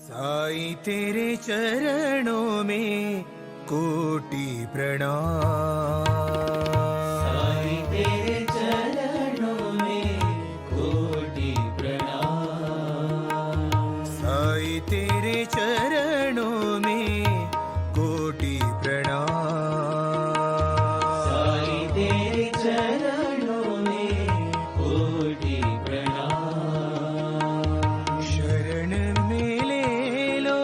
साईं तेरे चरणों में कोटि प्रणाम। साईं तेरे चरणों में कोटि प्रणाम। साईं तेरे चरणों में कोटि प्रणाम। साईं तेरे चरणों में कोटि प्रणाम। शरण में ले लो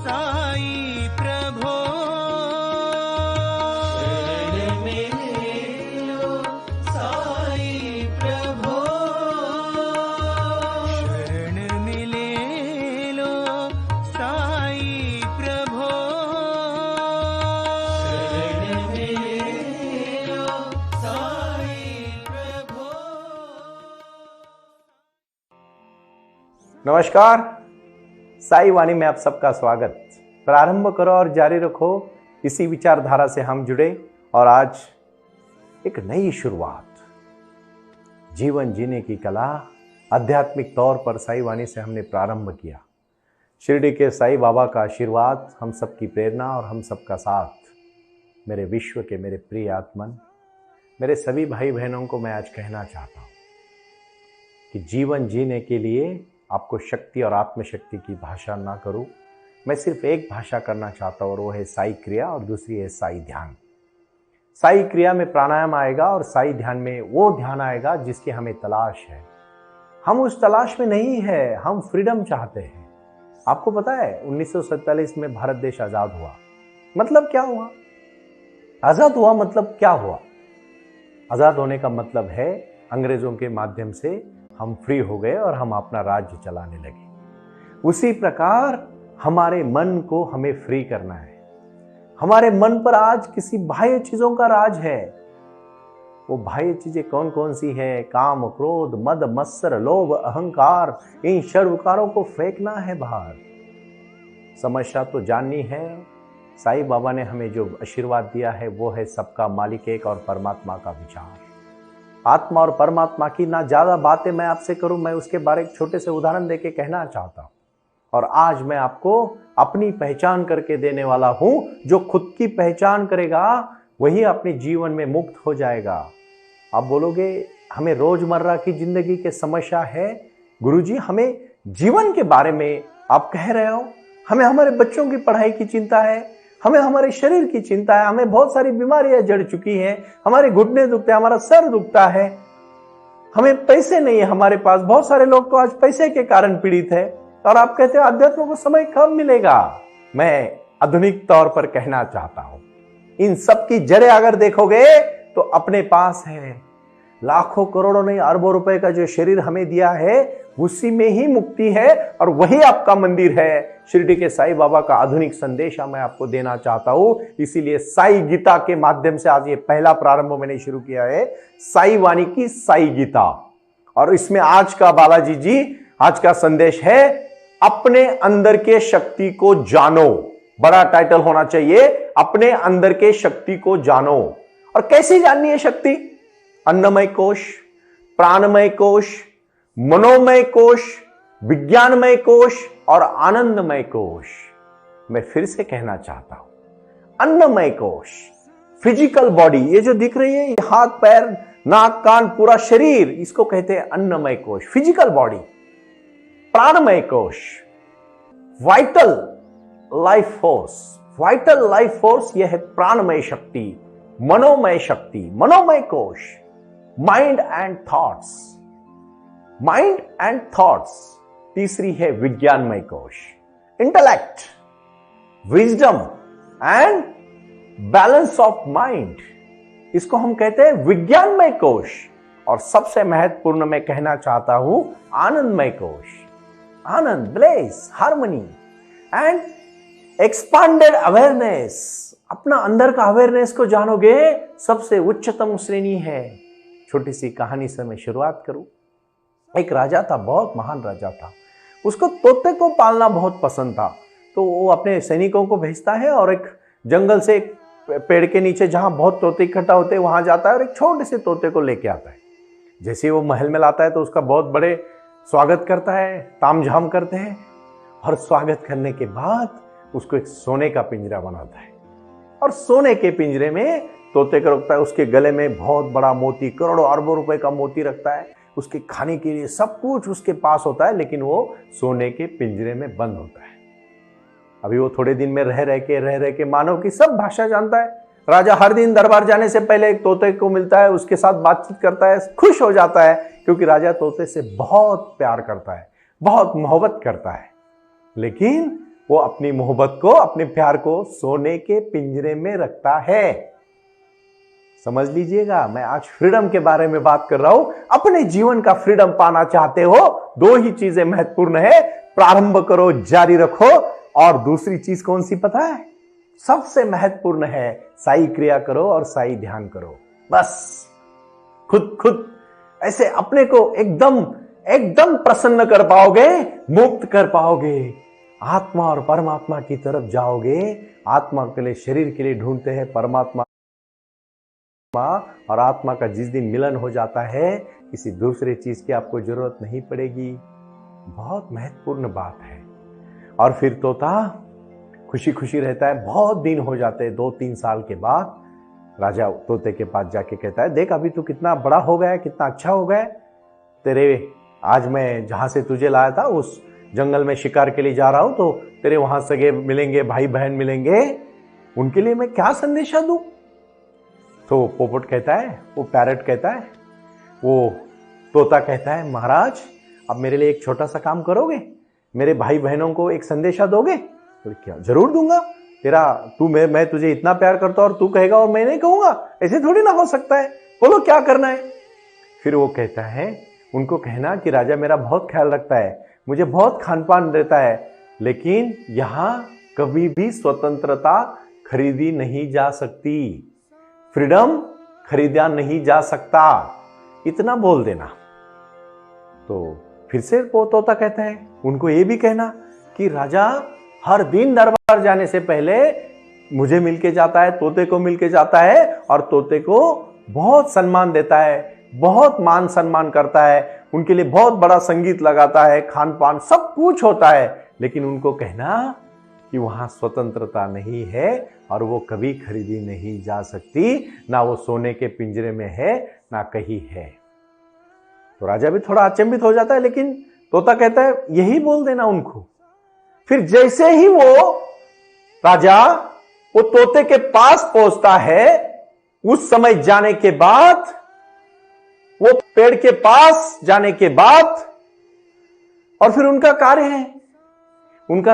साईं प्रभो। शरण में ले लो साईं प्रभो। शरण में ले लो साईं प्रभो। शरण में ले लो साईं प्रभो। नमस्कार, साई वाणी में आप सबका स्वागत। प्रारंभ करो और जारी रखो, इसी विचारधारा से हम जुड़े और आज एक नई शुरुआत, जीवन जीने की कला, आध्यात्मिक तौर पर साई वाणी से हमने प्रारंभ किया। शिरडी के साई बाबा का आशीर्वाद, हम सबकी प्रेरणा और हम सबका साथ। मेरे विश्व के मेरे प्रिय आत्मन, मेरे सभी भाई बहनों को मैं आज कहना चाहता हूँ कि जीवन जीने के लिए आपको शक्ति और आत्मशक्ति की भाषा ना करूं। मैं सिर्फ एक भाषा करना चाहता हूं और वो है साई क्रिया और दूसरी है साई ध्यान। साई क्रिया में प्राणायाम आएगा और साई ध्यान में वो ध्यान आएगा जिसकी हमें तलाश है। हम उस तलाश में नहीं है, हम फ्रीडम चाहते हैं। आपको पता है 1947 में भारत देश आजाद हुआ। मतलब क्या हुआ? आजाद हुआ मतलब क्या हुआ? आजाद होने का मतलब है अंग्रेजों के माध्यम से हम फ्री हो गए और हम अपना राज्य चलाने लगे। उसी प्रकार हमारे मन को हमें फ्री करना है। हमारे मन पर आज किसी बाह्य चीजों का राज है। वो बाह्य चीजें कौन कौन सी है? काम, क्रोध, मद, मत्सर, लोभ, अहंकार, इन सर्वकारों को फेंकना है बाहर। समस्या तो जाननी है। साईं बाबा ने हमें जो आशीर्वाद दिया है वो है सबका मालिक एक और परमात्मा का विचार। आत्मा और परमात्मा की ना ज्यादा बातें मैं आपसे करूं, मैं उसके बारे में एक छोटे से उदाहरण देके कहना चाहता हूं। और आज मैं आपको अपनी पहचान करके देने वाला हूं। जो खुद की पहचान करेगा वही अपने जीवन में मुक्त हो जाएगा। आप बोलोगे हमें रोजमर्रा की जिंदगी के समस्या है गुरुजी, हमें जीवन के बारे में आप कह रहे हो, हमें हमारे बच्चों की पढ़ाई की चिंता है, हमें हमारे शरीर की चिंता है, हमें बहुत सारी बीमारियां जड़ चुकी हैं, हमारे घुटने दुखते हैं, हमारा सर दुखता है, हमें पैसे नहीं है हमारे पास। बहुत सारे लोग तो आज पैसे के कारण पीड़ित है और आप कहते हो अध्यात्म को समय कब मिलेगा? मैं आधुनिक तौर पर कहना चाहता हूं, इन सब की जड़ें अगर देखोगे तो अपने पास है। लाखों करोड़ों नहीं अरबों रुपए का जो शरीर हमें दिया है उसी में ही मुक्ति है और वही आपका मंदिर है। शिरडी के साईं बाबा का आधुनिक संदेश मैं आपको देना चाहता हूं। इसीलिए साई गीता के माध्यम से आज ये पहला प्रारंभ मैंने शुरू किया है, साई वाणी की साई गीता। और इसमें आज का बालाजी जी, आज का संदेश है अपने अंदर के शक्ति को जानो। बड़ा टाइटल होना चाहिए, अपने अंदर के शक्ति को जानो। और कैसे जाननी है शक्ति? अन्नमय कोश, प्राणमय कोश, मनोमय कोश, विज्ञानमय कोश और आनंदमय कोश। मैं फिर से कहना चाहता हूं, अन्नमय कोश, फिजिकल बॉडी, ये जो दिख रही है, हाथ पैर नाक कान पूरा शरीर, इसको कहते हैं अन्नमय कोश, फिजिकल बॉडी। प्राणमय कोश, vital life force, vital life force, यह है प्राणमय शक्ति। मनोमय शक्ति, मनोमय कोश, mind and thoughts, mind and thoughts. तीसरी है विज्ञानमय कोश, intellect, wisdom and balance of mind, इसको हम कहते हैं विज्ञानमय कोश। और सबसे महत्वपूर्ण मैं कहना चाहता हूं आनंदमय कोश, आनंद, bliss, harmony and expanded awareness. अपना अंदर का अवेयरनेस को जानोगे, सबसे उच्चतम श्रेणी है। छोटी सी कहानी से मैं शुरुआत करूं। एक राजा था, बहुत महान राजा था। उसको तोते को पालना बहुत पसंद था, तो वो अपने सैनिकों को भेजता है और एक जंगल से एक पेड़ के नीचे जहां बहुत तोते इकट्ठा होते हैं वहां जाता है और एक छोटे से तोते को लेके आता है। जैसे ही वो महल में लाता है तो उसका बहुत बड़े स्वागत करता है, तामझाम करते हैं। और स्वागत करने के बाद उसको एक सोने का पिंजरा बनाता है और सोने के पिंजरे में तोते को रखता है। उसके गले में बहुत बड़ा मोती, करोड़ों अरबों रुपए का मोती रखता है। उसके खाने के लिए सब कुछ उसके पास होता है, लेकिन वो सोने के पिंजरे में बंद होता है। अभी वो थोड़े दिन में रह रह के मानव की सब भाषा जानता है। राजा हर दिन दरबार जाने से पहले एक तोते को मिलता है, उसके साथ बातचीत करता है, खुश हो जाता है, क्योंकि राजा तोते से बहुत प्यार करता है, बहुत मोहब्बत करता है। लेकिन वो अपनी मोहब्बत को, अपने प्यार को सोने के पिंजरे में रखता है। समझ लीजिएगा, मैं आज फ्रीडम के बारे में बात कर रहा हूं। अपने जीवन का फ्रीडम पाना चाहते हो, दो ही चीजें महत्वपूर्ण है, प्रारंभ करो, जारी रखो, और दूसरी चीज कौन सी पता है? सबसे महत्वपूर्ण है, साई क्रिया करो और साई ध्यान करो। बस खुद ऐसे अपने को एकदम प्रसन्न कर पाओगे, मुक्त कर पाओगे, आत्मा और परमात्मा की तरफ जाओगे। आत्मा के लिए, शरीर के लिए ढूंढते हैं, परमात्मा और आत्मा का जिस दिन मिलन हो जाता है, किसी दूसरे चीज की आपको जरूरत नहीं पड़ेगी। बहुत महत्वपूर्ण बात है। और फिर तोता खुशी खुशी रहता है। बहुत दिन हो जाते हैं, 2-3 साल के बाद राजा तोते के पास जाके कहता है, देख अभी तू कितना बड़ा हो गया है, कितना अच्छा हो गया है। तेरे आज मैं जहां से तुझे लाया था उस जंगल में शिकार के लिए जा रहा हूं, तो तेरे वहां सगे मिलेंगे, भाई बहन मिलेंगे, उनके लिए मैं क्या संदेशा दूं? तो पोपट कहता है, वो पैरट कहता है, वो तोता कहता है, महाराज अब मेरे लिए एक छोटा सा काम करोगे, मेरे भाई बहनों को एक संदेशा दोगे? तो क्या, जरूर दूंगा। मैं तुझे इतना प्यार करता हूं और तू कहेगा और मैं नहीं कहूंगा, ऐसे थोड़ी ना हो सकता है, बोलो क्या करना है? फिर वो कहता है, उनको कहना कि राजा मेरा बहुत ख्याल रखता है, मुझे बहुत खान पान देता है, लेकिन यहां कभी भी स्वतंत्रता खरीदी नहीं जा सकती, फ्रीडम खरीदा नहीं जा सकता, इतना बोल देना। तो फिर से वो तोता कहता है, उनको ये भी कहना कि राजा हर दिन दरबार जाने से पहले मुझे मिलके जाता है, तोते को मिलके जाता है, और तोते को बहुत सम्मान देता है, बहुत मान सम्मान करता है, उनके लिए बहुत बड़ा संगीत लगाता है, खान पान सब कुछ होता है। लेकिन उनको कहना कि वहां स्वतंत्रता नहीं है और वो कभी खरीदी नहीं जा सकती, ना वो सोने के पिंजरे में है, ना कहीं है। तो राजा भी थोड़ा अचंभित हो जाता है, लेकिन तोता कहता है यही बोल देना उनको। फिर जैसे ही वो राजा वो तोते के पास पहुंचता है, उस समय जाने के बाद, वो पेड़ के पास जाने के बाद, और फिर उनका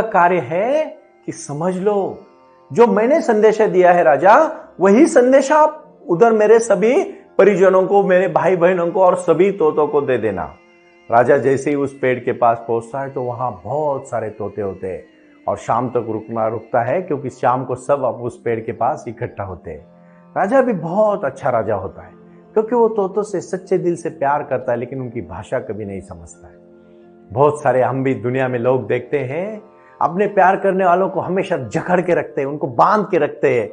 कार्य है कि समझ लो जो मैंने संदेश दिया है राजा, वही संदेश आप उधर मेरे सभी परिजनों को, मेरे भाई बहनों को और सभी तोतों को दे देना। राजा जैसे ही उस पेड़ के पास पहुंचता है तो वहां बहुत सारे तोते होते हैं, और शाम तक रुकता है, क्योंकि शाम को सब अब उस पेड़ के पास इकट्ठा होते हैं। राजा भी बहुत अच्छा राजा होता है, क्योंकि वो तोतों से सच्चे दिल से प्यार करता है, लेकिन उनकी भाषा कभी नहीं समझता है। बहुत सारे हम भी दुनिया में लोग देखते हैं, अपने प्यार करने वालों को हमेशा जकड़ के रखते हैं, उनको बांध के रखते हैं,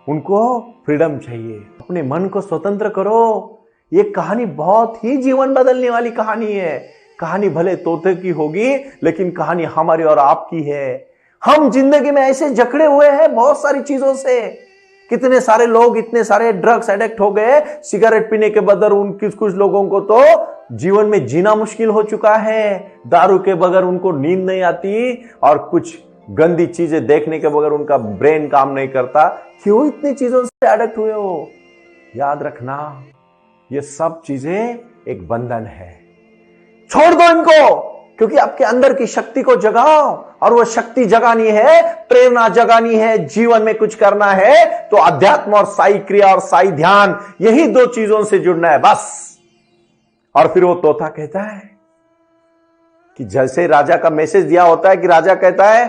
उनको फ्रीडम चाहिए। अपने मन को स्वतंत्र करो। ये कहानी बहुत ही जीवन बदलने वाली कहानी है। कहानी भले तोते की होगी, लेकिन कहानी हमारी और आपकी है। हम जिंदगी में ऐसे जकड़े हुए हैं बहुत सारी चीजों से। कितने सारे लोग इतने सारे ड्रग्स एडिक्ट हो गए, सिगरेट पीने के बगैर कुछ लोगों को तो जीवन में जीना मुश्किल हो चुका है। दारू के बगैर उनको नींद नहीं आती, और कुछ गंदी चीजें देखने के बगैर उनका ब्रेन काम नहीं करता। क्यों इतनी चीजों से एडिक्ट हुए हो? याद रखना, ये सब चीजें एक बंधन है। छोड़ दो इनको, क्योंकि आपके अंदर की शक्ति को जगाओ, और वो शक्ति जगानी है, प्रेरणा जगानी है, जीवन में कुछ करना है, तो अध्यात्म और साई क्रिया और साई ध्यान, यही दो चीजों से जुड़ना है बस। और फिर वो तोता कहता है कि जैसे राजा का मैसेज दिया होता है, कि राजा कहता है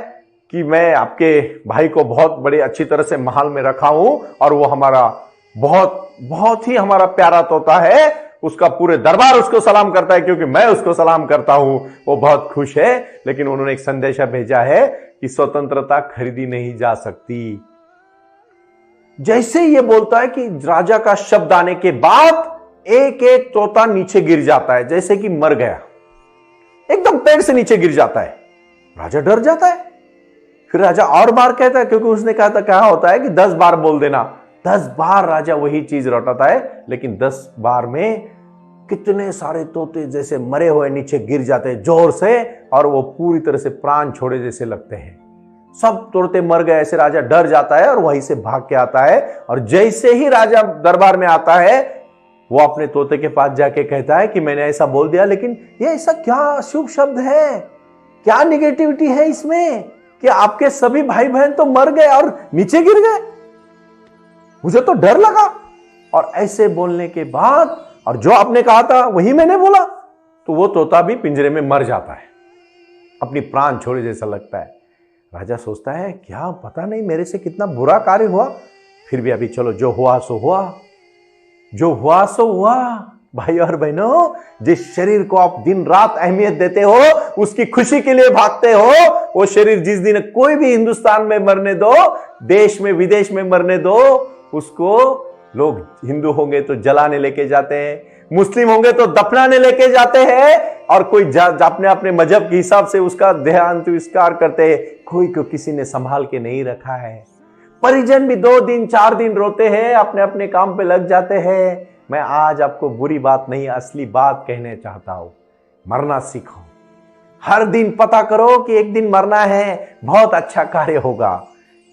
कि मैं आपके भाई को बहुत बड़ी अच्छी तरह से महल में रखा हूं, और वो हमारा बहुत ही हमारा प्यारा तोता है, उसका पूरे दरबार उसको सलाम करता है, क्योंकि मैं उसको सलाम करता हूं। वो बहुत खुश है, लेकिन उन्होंने एक संदेशा भेजा है कि स्वतंत्रता खरीदी नहीं जा सकती। जैसे ये बोलता है कि राजा का शब्द आने के बाद एक एक तोता नीचे गिर जाता है, जैसे कि मर गया, एकदम पेड़ से नीचे गिर जाता है। राजा डर जाता है। फिर राजा और बार कहता है, क्योंकि उसने कहा था क्या होता है कि 10 बार बोल देना। 10 बार राजा वही चीज रटाता है, लेकिन 10 बार में कितने सारे तोते जैसे मरे हुए नीचे गिर जाते हैं जोर से, और वो पूरी तरह से प्राण छोड़े जैसे लगते हैं। सब तोते मर गए। ऐसे राजा डर जाता है और वहीं से भाग के आता है। और जैसे ही राजा दरबार में आता है, वो अपने तोते के पास जाके कहता है कि मैंने ऐसा बोल दिया, लेकिन ये ऐसा क्या शुभ शब्द है, क्या निगेटिविटी है इसमें कि आपके सभी भाई बहन तो मर गए और नीचे गिर गए, मुझे तो डर लगा। और ऐसे बोलने के बाद, और जो आपने कहा था वही मैंने बोला, तो वो तोता भी पिंजरे में मर जाता है, अपनी प्राण छोड़े जैसा लगता है। राजा सोचता है क्या पता नहीं मेरे से कितना बुरा कार्य हुआ, फिर भी अभी चलो जो हुआ सो हुआ, जो हुआ सो हुआ। भाई और बहनों, जिस शरीर को आप दिन रात अहमियत देते हो, उसकी खुशी के लिए भागते हो, वो शरीर जिस दिन कोई भी हिंदुस्तान में मरने दो, देश में विदेश में मरने दो, उसको लोग हिंदू होंगे तो जलाने लेके जाते हैं, मुस्लिम होंगे तो दफनाने लेके जाते हैं, और कोई अपने अपने मजहब के हिसाब से उसका देहांतविष्कार करते हैं। कोई को किसी ने संभाल के नहीं रखा है। परिजन भी 2 दिन 4 दिन रोते हैं, अपने अपने काम पे लग जाते हैं। मैं आज आपको बुरी बात नहीं, असली बात कहने चाहता हूं। मरना सीखो। हर दिन पता करो कि एक दिन मरना है, बहुत अच्छा कार्य होगा।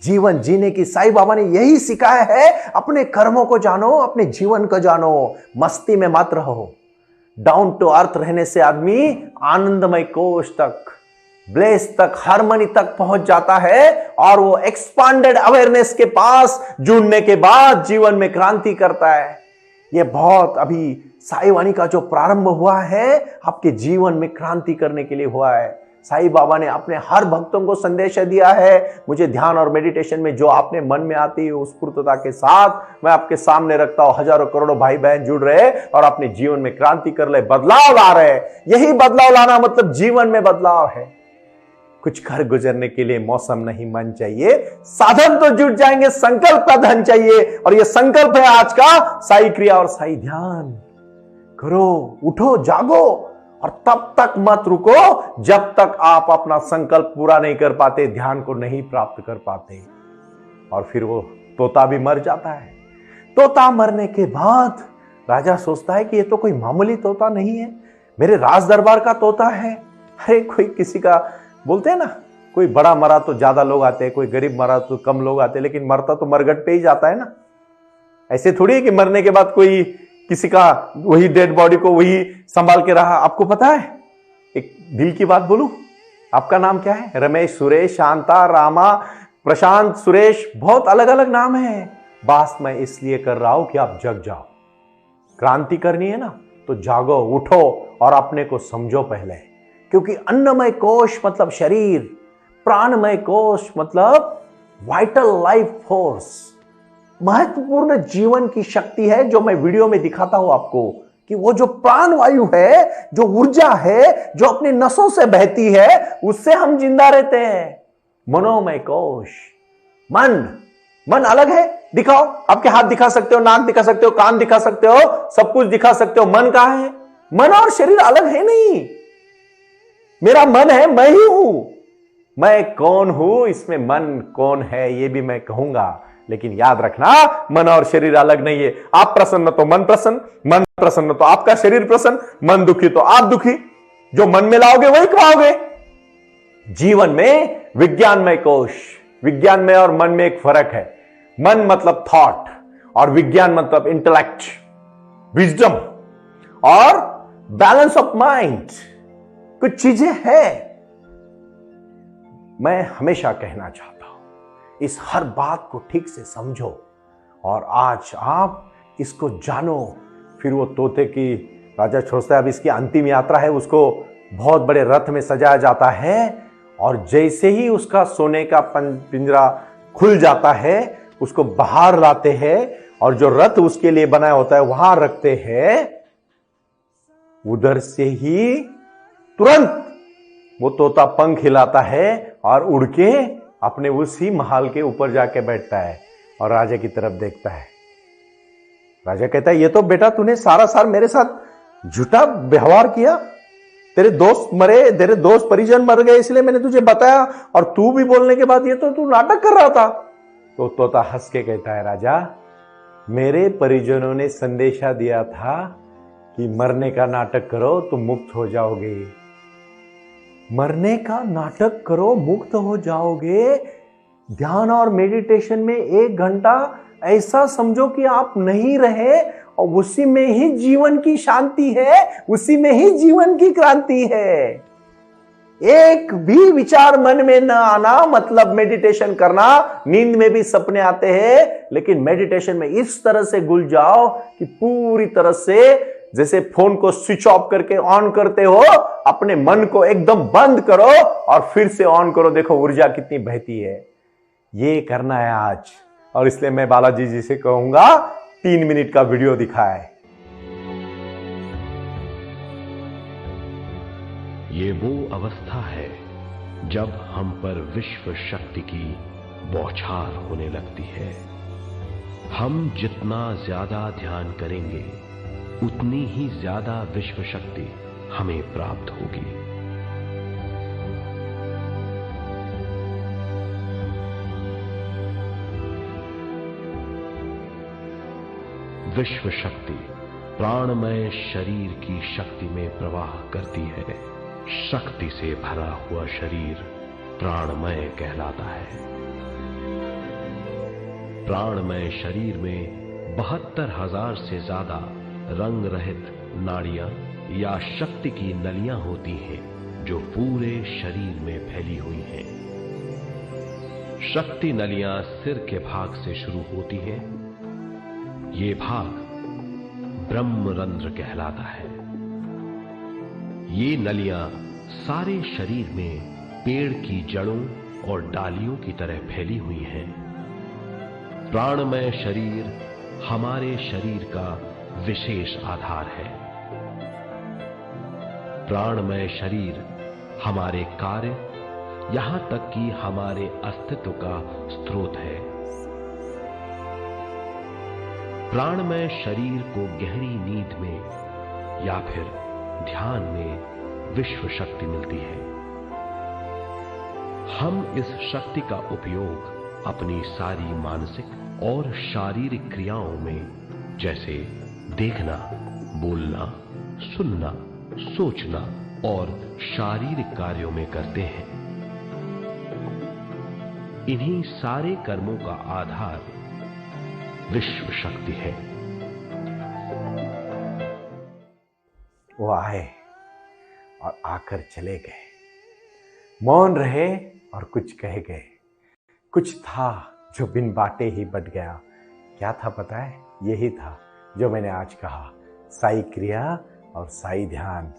जीवन जीने की साईं बाबा ने यही सिखाया है। अपने कर्मों को जानो, अपने जीवन को जानो, मस्ती में मत रहो। डाउन टू अर्थ रहने से आदमी आनंदमय कोश तक, ब्लेस तक, हार्मनी तक पहुंच जाता है, और वो एक्सपांडेड अवेयरनेस के पास जुड़ने के बाद जीवन में क्रांति करता है। ये बहुत अभी साईं वाणी का जो प्रारंभ हुआ है, आपके जीवन में क्रांति करने के लिए हुआ है। साईं बाबा ने अपने हर भक्तों को संदेश दिया है। मुझे ध्यान और मेडिटेशन में जो आपने मन में आती है उस पूर्णता के साथ मैं आपके सामने रखता हूं। हजारों करोड़ों भाई बहन जुड़ रहे और अपने जीवन में क्रांति कर रहे, बदलाव ला रहे। यही बदलाव लाना मतलब जीवन में बदलाव है। कुछ कर गुजरने के लिए मौसम नहीं मन चाहिए, साधन तो जुट जाएंगे, संकल्प का धन चाहिए। और ये संकल्प है आज का, साई क्रिया और साई ध्यान करो, उठो, जागो, और तब तक मत रुको जब तक आप अपना संकल्प पूरा नहीं कर पाते, ध्यान को नहीं प्राप्त कर पाते। और फिर वो तोता भी मर जाता है। तोता मरने के बाद राजा सोचता है कि ये तो कोई मामूली तोता नहीं है, मेरे राज दरबार का तोता है। अरे कोई किसी का, बोलते हैं ना, कोई बड़ा मरा तो ज्यादा लोग आते हैं, कोई गरीब मरा तो कम लोग आते हैं, लेकिन मरता तो मरघट पे ही जाता है ना। ऐसे थोड़ी है कि मरने के बाद कोई किसी का वही डेड बॉडी को वही संभाल के रहा। आपको पता है, एक दिल की बात बोलूं, आपका नाम क्या है? रमेश, सुरेश, शांता, रामा, प्रशांत, सुरेश, बहुत अलग अलग नाम है। बात मैं इसलिए कर रहा हूं कि आप जग जाओ। क्रांति करनी है ना, तो जागो, उठो और अपने को समझो पहले। क्योंकि अन्नमय कोश मतलब शरीर, प्राणमय कोश मतलब वाइटल लाइफ फोर्स, महत्वपूर्ण जीवन की शक्ति है। जो मैं वीडियो में दिखाता हूं आपको कि वो जो प्राण वायु है, जो ऊर्जा है, जो अपने नसों से बहती है, उससे हम जिंदा रहते हैं। मनोमय कोश, मन अलग है। दिखाओ, आपके हाथ दिखा सकते हो, नाक दिखा सकते हो, कान दिखा सकते हो, सब कुछ दिखा सकते हो। मन कहां है? मन और शरीर अलग है नहीं। मेरा मन है, मैं ही हूं। मैं कौन हूं, इसमें मन कौन है ये भी मैं कहूंगा, लेकिन याद रखना मन और शरीर अलग नहीं है। आप प्रसन्न तो मन प्रसन्न, मन प्रसन्न तो आपका शरीर प्रसन्न, मन दुखी तो आप दुखी। जो मन में लाओगे वही खाओगे। जीवन में विज्ञानमय कोश, विज्ञान में और मन में एक फर्क है। मन मतलब थॉट और विज्ञान मतलब इंटेलेक्ट, विजडम और बैलेंस ऑफ माइंड। कुछ चीजें हैं। मैं हमेशा कहना चाहता हूं, इस हर बात को ठीक से समझो और आज आप इसको जानो। फिर वो तोते की राजा सोचता है अब इसकी अंतिम यात्रा है, उसको बहुत बड़े रथ में सजाया जाता है और जैसे ही उसका सोने का पिंजरा खुल जाता है, उसको बाहर लाते हैं और जो रथ उसके लिए बनाया होता है वहां रखते हैं। उधर से ही तुरंत वो तोता पंख हिलाता है और उड़ के अपने उसी महल के ऊपर जाके बैठता है और राजा की तरफ देखता है। राजा कहता है ये तो बेटा तूने सारा साल मेरे साथ झूठा व्यवहार किया, तेरे दोस्त मरे, तेरे दोस्त परिजन मर गए इसलिए मैंने तुझे बताया, और तू भी बोलने के बाद ये तो तू नाटक कर रहा था। तो तोता हंस के कहता है, राजा मेरे परिजनों ने संदेशा दिया था कि मरने का नाटक करो तो मुक्त हो जाओगे। मरने का नाटक करो मुक्त हो जाओगे। ध्यान और मेडिटेशन में 1 घंटा ऐसा समझो कि आप नहीं रहे, और उसी में ही जीवन की शांति है, उसी में ही जीवन की क्रांति है। एक भी विचार मन में न आना मतलब मेडिटेशन करना। नींद में भी सपने आते हैं, लेकिन मेडिटेशन में इस तरह से घुल जाओ कि पूरी तरह से जैसे फोन को स्विच ऑफ करके ऑन करते हो, अपने मन को एकदम बंद करो और फिर से ऑन करो। देखो ऊर्जा कितनी बहती है। ये करना है आज, और इसलिए मैं बालाजी जी से कहूंगा 3 मिनट का वीडियो दिखाए। ये वो अवस्था है जब हम पर विश्व शक्ति की बौछार होने लगती है। हम जितना ज्यादा ध्यान करेंगे उतनी ही ज्यादा विश्व शक्ति हमें प्राप्त होगी। विश्व शक्ति प्राणमय शरीर की शक्ति में प्रवाह करती है। शक्ति से भरा हुआ शरीर प्राणमय कहलाता है। प्राणमय शरीर में 72,000 से ज्यादा रंग रहित नाड़ियां या शक्ति की नलियां होती हैं, जो पूरे शरीर में फैली हुई हैं। शक्ति नलियां सिर के भाग से शुरू होती हैं। ये भाग ब्रह्मरंध्र कहलाता है। ये नलियां सारे शरीर में पेड़ की जड़ों और डालियों की तरह फैली हुई हैं। प्राणमय शरीर हमारे शरीर का विशेष आधार है। प्राणमय शरीर हमारे कार्य, यहां तक कि हमारे अस्तित्व का स्रोत है। प्राणमय शरीर को गहरी नींद में या फिर ध्यान में विश्व शक्ति मिलती है। हम इस शक्ति का उपयोग अपनी सारी मानसिक और शारीरिक क्रियाओं में, जैसे देखना, बोलना, सुनना, सोचना और शारीरिक कार्यों में करते हैं। इन्हीं सारे कर्मों का आधार विश्व शक्ति है। वो आए और आकर चले गए, मौन रहे और कुछ कह गए। कुछ था जो बिन बाटे ही बट गया। क्या था पता है? यही था जो मैंने आज कहा, साई क्रिया और साई ध्यान।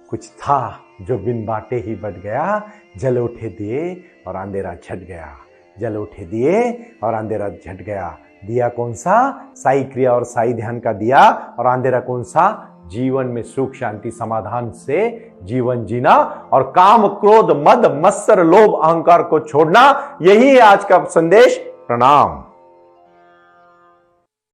कुछ था जो बिन बाटे ही बट गया। जल उठे दिए और अंधेरा झट गया। जल उठे दिए और अंधेरा झट गया। दिया कौन सा? साई क्रिया और साई ध्यान का दिया। और अंधेरा कौन सा? जीवन में सुख शांति समाधान से जीवन जीना और काम क्रोध मद मत्सर लोभ अहंकार को छोड़ना। यही है आज का संदेश। प्रणाम।